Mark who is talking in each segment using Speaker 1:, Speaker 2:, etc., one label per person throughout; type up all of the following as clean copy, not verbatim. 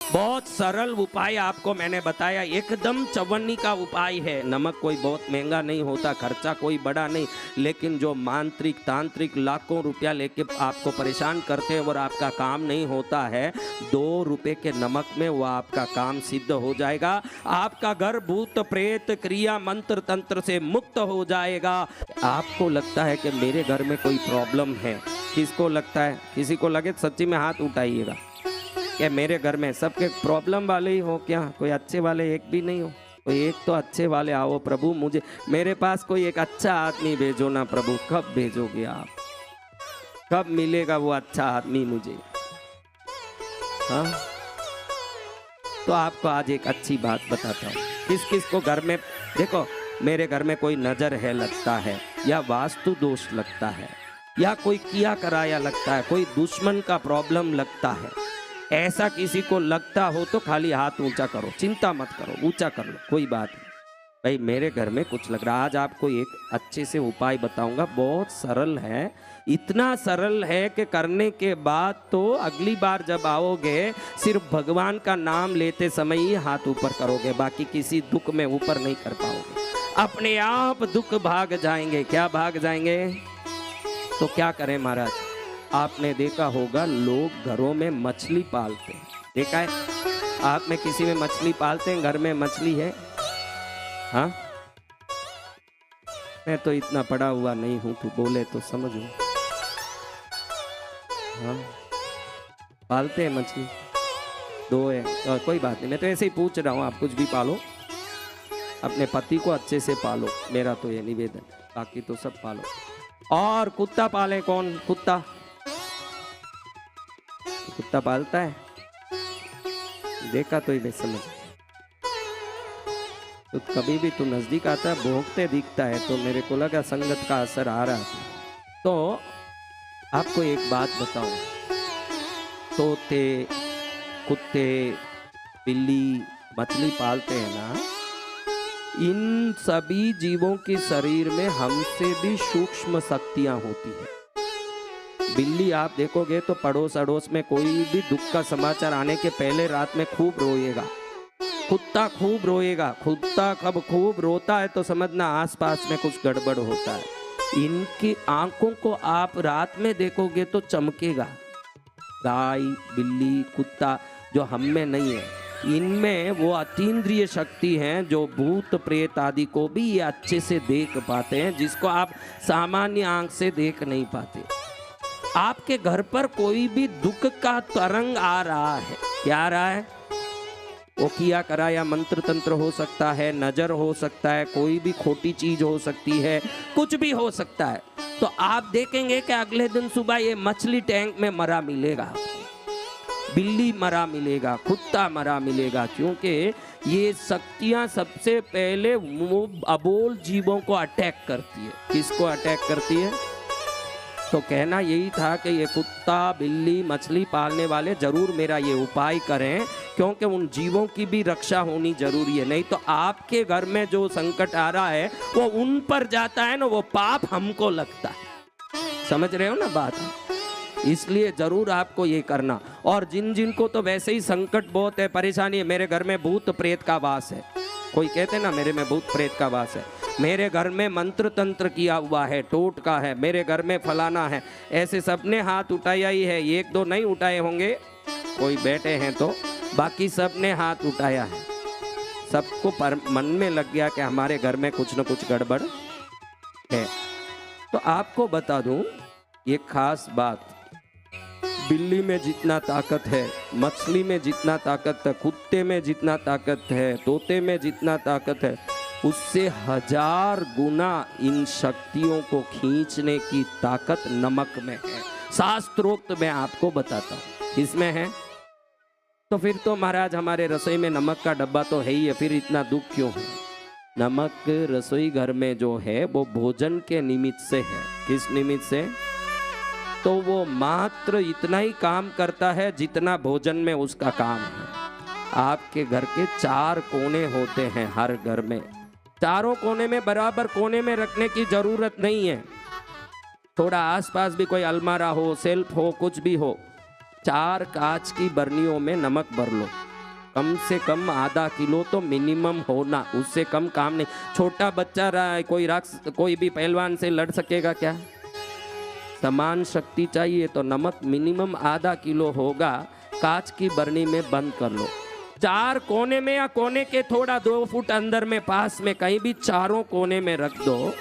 Speaker 1: बहुत सरल उपाय आपको मैंने बताया, एकदम चवन्नी का उपाय है। नमक कोई बहुत महंगा नहीं होता, खर्चा कोई बड़ा नहीं, लेकिन जो मांत्रिक तांत्रिक लाखों रुपया लेके आपको परेशान करते हैं और आपका काम नहीं होता है, 2 रुपए के नमक में वो आपका काम सिद्ध हो जाएगा। आपका घर भूत प्रेत क्रिया मंत्र तंत्र से मुक्त हो जाएगा। आपको लगता है कि मेरे घर में कोई प्रॉब्लम है, किसको लगता है? किसी को लगे सच्ची में हाथ उठाइएगा क्या मेरे घर में सबके प्रॉब्लम वाले ही हो क्या? कोई अच्छे वाले एक भी नहीं हो? कोई एक तो अच्छे वाले आओ प्रभु, मुझे मेरे पास कोई एक अच्छा आदमी भेजो ना प्रभु। कब भेजोगे आप? कब मिलेगा वो अच्छा आदमी मुझे? हाँ, तो आपको आज एक अच्छी बात बताता हूँ। किस किस को घर में, देखो मेरे घर में कोई नजर है लगता है, या वास्तु दोष लगता है, या कोई किया कराया लगता है, कोई दुश्मन का प्रॉब्लम लगता है, ऐसा किसी को लगता हो तो खाली हाथ ऊंचा करो, चिंता मत करो, ऊंचा कर लो, कोई बात नहीं। भाई मेरे घर में कुछ लग रहा। आज आपको एक अच्छे से उपाय बताऊंगा, बहुत सरल है, इतना सरल है कि करने के बाद तो अगली बार जब आओगे सिर्फ भगवान का नाम लेते समय ही हाथ ऊपर करोगे, बाकी किसी दुख में ऊपर नहीं कर पाओगे। अपने आप दुख भाग जाएंगे। क्या भाग जाएंगे? तो क्या करें महाराज? आपने देखा होगा लोग घरों में मछली पालते हैं, देखा है? आप में किसी में मछली पालते हैं? घर में मछली है? हाँ, मैं तो इतना पढ़ा हुआ नहीं हूं, तू बोले तो समझू। हाँ, पालते हैं मछली? 2 है, तो कोई बात नहीं, मैं तो ऐसे ही पूछ रहा हूँ। आप कुछ भी पालो, अपने पति को अच्छे से पालो, मेरा तो ये निवेदन, बाकी तो सब पालो। और कुत्ता पाले कौन? कुत्ता कुत्ता पालता है? देखा तो ही मैं समझ। तो कभी भी तू नजदीक आता है, भोंकते दिखता है, तो मेरे को लगा संगत का असर आ रहा है। तो आपको एक बात बताऊं, तोते, कुत्ते, बिल्ली, मछली पालते हैं ना, इन सभी जीवों के शरीर में हमसे भी सूक्ष्म शक्तियां होती हैं। बिल्ली आप देखोगे तो पड़ोस अड़ोस में कोई भी दुख का समाचार आने के पहले रात में खूब रोएगा। कुत्ता खूब रोएगा। कुत्ता कब खूब रोता है तो समझना आसपास में कुछ गड़बड़ होता है। इनकी आंखों को आप रात में देखोगे तो चमकेगा। गाय, बिल्ली, कुत्ता जो हम में नहीं है, इनमें वो अतीन्द्रिय शक्ति है जो भूत प्रेत आदि को भी ये अच्छे से देख पाते हैं, जिसको आप सामान्य आंख से देख नहीं पाते। आपके घर पर कोई भी दुख का तरंग आ रहा है, क्या आ रहा है? वो किया कराया मंत्र तंत्र हो सकता है, नजर हो सकता है, कोई भी खोटी चीज हो सकती है, कुछ भी हो सकता है। तो आप देखेंगे कि अगले दिन सुबह ये मछली टैंक में मरा मिलेगा, बिल्ली मरा मिलेगा, कुत्ता मरा मिलेगा, क्योंकि ये शक्तियां सबसे पहले अबोल जीवों को अटैक करती है। किसको अटैक करती है? तो कहना यही था कि ये कुत्ता, बिल्ली, मछली पालने वाले जरूर मेरा ये उपाय करें, क्योंकि उन जीवों की भी रक्षा होनी जरूरी है। नहीं तो आपके घर में जो संकट आ रहा है वो उन पर जाता है ना, वो पाप हमको लगता है। समझ रहे हो ना बात? इसलिए जरूर आपको ये करना। और जिन जिन को तो वैसे ही संकट बहुत है, परेशानी है, मेरे घर में भूत प्रेत का वास है, कोई कहते ना मेरे में भूत प्रेत का वास है, मेरे घर में मंत्र तंत्र किया हुआ है, टोटका है, मेरे घर में फलाना है, ऐसे सबने हाथ उठाया ही है। 1-2 नहीं उठाए होंगे, कोई बैठे हैं तो, बाकी सबने हाथ उठाया है। सबको मन में लग गया कि हमारे घर में कुछ न कुछ गड़बड़ है। तो आपको बता दूं ये खास बात, बिल्ली में जितना ताकत है, मछली में जितना ताकत है, कुत्ते में जितना ताकत है, तोते में जितना ताकत है, उससे 1000 गुना इन शक्तियों को खींचने की ताकत नमक में है। शास्त्रोक्त मैं आपको बताता हूँ किसमें है। तो फिर तो महाराज हमारे रसोई में नमक का डब्बा तो है ही है, फिर इतना दुख क्यों है? नमक रसोई घर में जो है वो भोजन के निमित्त से है। किस निमित्त से? तो वो मात्र इतना ही काम करता है जितना भोजन में उसका काम है। आपके घर के 4 कोने होते हैं हर घर में, चारों कोने में बराबर कोने में रखने की जरूरत नहीं है। थोड़ा आसपास भी कोई अलमारा हो, सेल्फ हो, कुछ भी हो, 4 कांच की बर्नियों में नमक भर लो। कम से कम आधा किलो तो मिनिमम होना, उससे कम काम नहीं। छोटा बच्चा रहा है, कोई भी पहलवान से लड़ सकेगा क्या? समान शक्ति चाहिए तो नमक मिनिमम आधा किलो होगा। कांच की बरनी में बंद कर लो, 4 कोने में या कोने के थोड़ा 2 फुट अंदर में पास में कहीं भी चारों कोने में रख दो।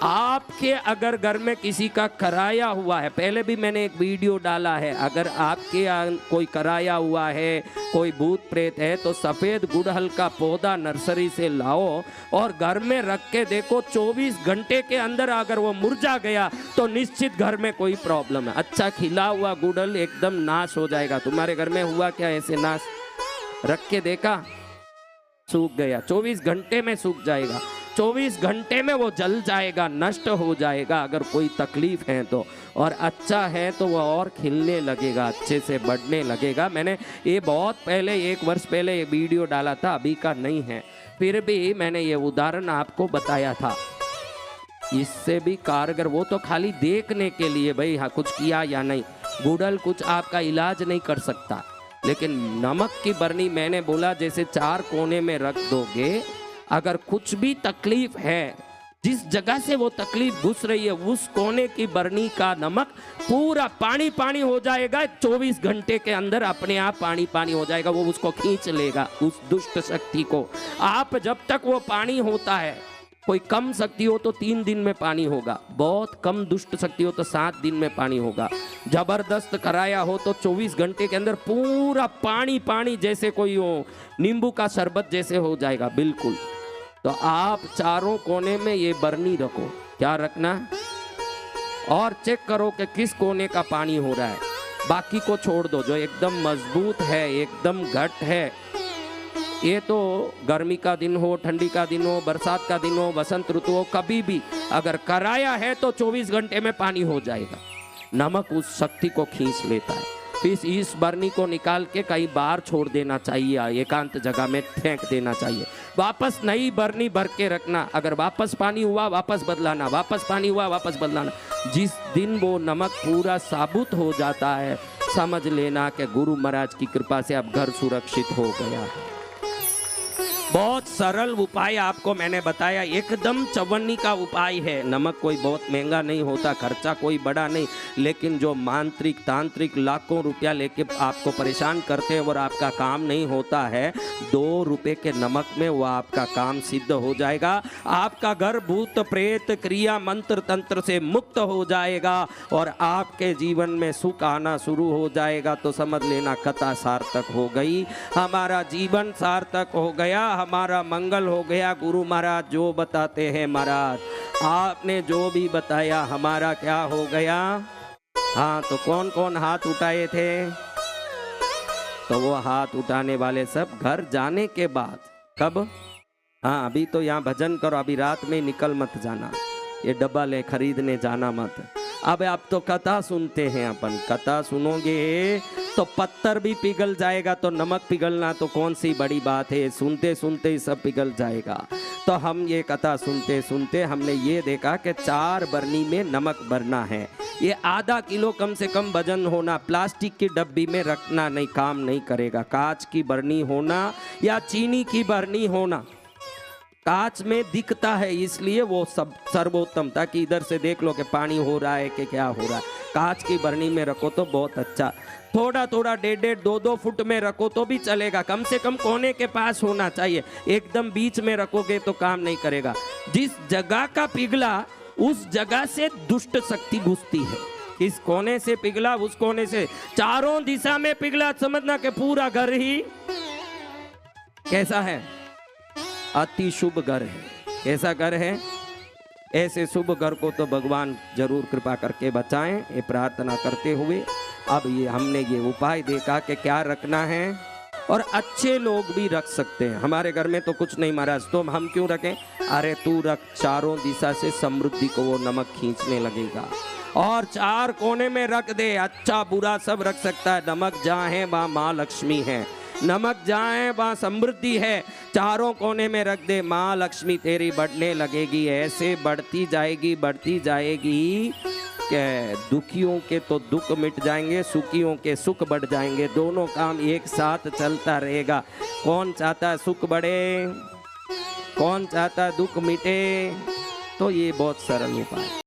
Speaker 1: आपके अगर घर में किसी का कराया हुआ है, पहले भी मैंने एक वीडियो डाला है, अगर आपके यहाँ कोई कराया हुआ है, कोई भूत प्रेत है, तो सफ़ेद गुड़हल का पौधा नर्सरी से लाओ और घर में रख के देखो, 24 घंटे के अंदर अगर वो मुरझा गया तो निश्चित घर में कोई प्रॉब्लम है। अच्छा खिला हुआ गुड़हल एकदम नाश हो जाएगा। तुम्हारे घर में हुआ क्या ऐसे नाश? रख के देखा, सूख गया, 24 घंटे में सूख जाएगा, 24 घंटे में वो जल जाएगा, नष्ट हो जाएगा अगर कोई तकलीफ है तो। और अच्छा है तो वो और खिलने लगेगा, अच्छे से बढ़ने लगेगा। मैंने ये बहुत पहले 1 वर्ष पहले ये वीडियो डाला था, अभी का नहीं है, फिर भी मैंने ये उदाहरण आपको बताया था। इससे भी कारगर, वो तो खाली देखने के लिए भाई हाँ कुछ किया या नहीं, गुड़हल कुछ आपका इलाज नहीं कर सकता। लेकिन नमक की बरनी मैंने बोला जैसे 4 कोने में रख दोगे, अगर कुछ भी तकलीफ है, जिस जगह से वो तकलीफ घुस रही है, उस कोने की बरनी का नमक पूरा पानी पानी हो जाएगा। 24 घंटे के अंदर अपने आप पानी पानी हो जाएगा, वो उसको खींच लेगा, उस दुष्ट शक्ति को। आप जब तक वो पानी होता है, कोई कम शक्ति हो तो 3 दिन में पानी होगा, बहुत कम दुष्ट शक्ति हो तो 7 दिन में पानी होगा, जबरदस्त कराया हो तो 24 घंटे के अंदर पूरा पानी पानी जैसे कोई हो, नींबू का शरबत जैसे हो जाएगा बिल्कुल। तो आप चारों कोने में ये बरनी रखो, क्या रखना, और चेक करो कि किस कोने का पानी हो रहा है, बाकी को छोड़ दो। जो एकदम मजबूत है, एकदम घट है, ये तो गर्मी का दिन हो, ठंडी का दिन हो, बरसात का दिन हो, बसंत ऋतु हो, कभी भी अगर कराया है तो 24 घंटे में पानी हो जाएगा। नमक उस शक्ति को खींच लेता है। फिर इस बरनी को निकाल के कहीं बाहर छोड़ देना चाहिए, एकांत जगह में फेंक देना चाहिए। वापस नई बरनी भर के रखना, अगर वापस पानी हुआ वापस बदलाना, वापस पानी हुआ वापस बदलाना। जिस दिन वो नमक पूरा साबुत हो जाता है, समझ लेना कि गुरु महाराज की कृपा से अब घर सुरक्षित हो गया है। बहुत सरल उपाय आपको मैंने बताया, एकदम चवन्नी का उपाय है। नमक कोई बहुत महंगा नहीं होता, खर्चा कोई बड़ा नहीं, लेकिन जो मांत्रिक तांत्रिक लाखों रुपया लेके आपको परेशान करते हैं और आपका काम नहीं होता है, 2 रुपए के नमक में वो आपका काम सिद्ध हो जाएगा। आपका घर भूत प्रेत क्रिया मंत्र तंत्र से मुक्त हो जाएगा और आपके जीवन में सुख आना शुरू हो जाएगा। तो समझ लेना कथा सार्थक हो गई, हमारा जीवन सार्थक हो गया, हमारा मंगल हो गया। गुरु महाराज जो बताते हैं, महाराज आपने जो भी बताया हमारा क्या हो गया। हाँ, तो कौन कौन हाथ उठाए थे? तो वो हाथ उठाने वाले सब घर जाने के बाद। कब? हाँ, अभी तो यहाँ भजन करो, अभी रात में निकल मत जाना, ये डब्बा ले खरीदने जाना मत। अब आप तो कथा सुनते हैं, अपन कथा सुनोगे तो पत्थर भी पिघल जाएगा, तो नमक पिघलना तो कौन सी बड़ी बात है, सुनते सुनते ही सब पिघल जाएगा। तो हम ये कथा सुनते सुनते हमने ये देखा कि 4 बरनी में नमक भरना है। ये आधा किलो कम से कम वजन होना, प्लास्टिक की डब्बी में रखना नहीं, काम नहीं करेगा। कांच की बरनी होना या चीनी की बरनी होना, कांच में दिखता है इसलिए वो सब सर्वोत्तम, ताकि इधर से देख लो कि पानी हो रहा है कि क्या हो रहा है। कांच की बरनी में रखो तो बहुत अच्छा, थोड़ा थोड़ा 1.5 2-2 फुट में रखो तो भी चलेगा, कम से कम कोने के पास होना चाहिए। एकदम बीच में रखोगे तो काम नहीं करेगा। जिस जगह का पिघला उस जगह से दुष्ट शक्ति घुसती है। इस कोने से पिघला उस कोने से, चारों दिशा में पिघला, समझना कि पूरा घर ही कैसा है, अति शुभ घर है। कैसा घर है? ऐसे शुभ घर को तो भगवान जरूर कृपा करके बचाएं, ये प्रार्थना करते हुए अब ये हमने ये उपाय देखा कि क्या रखना है, और अच्छे लोग भी रख सकते हैं। हमारे घर में तो कुछ नहीं महाराज, तो हम क्यों रखें? अरे तू रख, चारों दिशा से समृद्धि को वो नमक खींचने लगेगा। और 4 कोने में रख दे, अच्छा बुरा सब रख सकता है। नमक जहाँ है वहाँ माँ लक्ष्मी है, नमक जहाँ है वहाँ समृद्धि है। चारों कोने में रख दे, माँ लक्ष्मी तेरी बढ़ने लगेगी, ऐसे बढ़ती जाएगी बढ़ती जाएगी कि दुखियों के तो दुख मिट जाएंगे, सुखियों के सुख बढ़ जाएंगे, दोनों काम एक साथ चलता रहेगा। कौन चाहता है सुख बढ़े, कौन चाहता है दुख मिटे? तो ये बहुत सरल उपाय है।